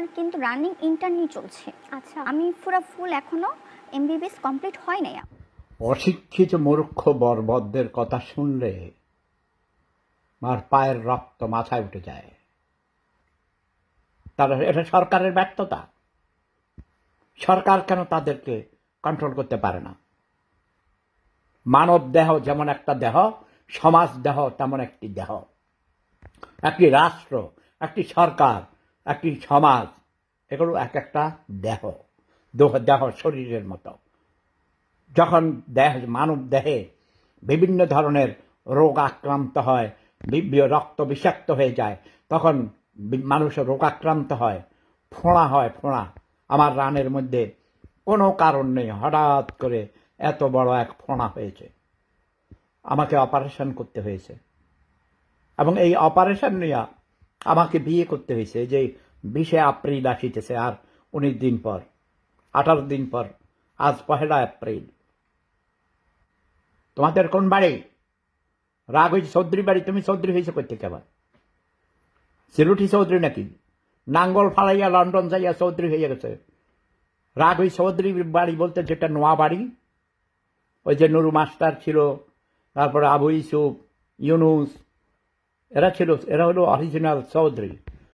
আমার কিন্তু running internee চলছে। আচ্ছা। আমি পুরো ফুল এখনো এমবিবিএস কমপ্লিট হয় নাই। অশিক্ষিত মূর্খ বর্বরদের কথা শুনলে আমার পায়ের রক্ত মাথায় উঠে যায়। তারা এটা সরকারের ব্যর্থতা। সরকার কেন তাদেরকে কন্ট্রোল করতে পারে না? মানব দেহ যেমন একটা দেহ, সমাজ দেহ তেমন একটি দেহ। একটি রাষ্ট্র, একটি সরকার, একটি সমাজ, এগুলো এক একটা দেহ। দেহ শরীরের মতো। যখন মানব দেহে বিভিন্ন ধরনের রোগ আক্রান্ত হয়, রক্ত বিষাক্ত হয়ে যায়, তখন মানুষের রোগাক্রান্ত হয়, ফোঁড়া হয়। ফোঁড়া আমার রানের মধ্যে কোনো কারণ নেই, হঠাৎ করে এত বড় এক ফোঁড়া হয়েছে, আমাকে অপারেশন করতে হয়েছে। এবং এই অপারেশন নিয়ে আমাকে বিয়ে করতে হয়েছে। যে 20 এপ্রিল আসিতেছে, আর 19 দিন পর, 18 দিন পর, আজ 1 এপ্রিল। তোমাদের কোন বাড়ি? রাগ হয়েছে চৌধুরী বাড়ি। তুমি চৌধুরী হয়েছে করতে কেবার? সিলুটি চৌধুরী নাকি? নাঙ্গল ফালাইয়া লন্ডন যাইয়া চৌধুরী হয়ে গেছে। রাগ হয়েছে চৌধুরী বাড়ি বলতে যেটা নোয়া বাড়ি, ওই যে নুরু মাস্টার ছিল, তারপরে আবু ইউসুফ, ইউনুস, এরা ছিল, এরা হলো অরিজিনাল চৌধুরী।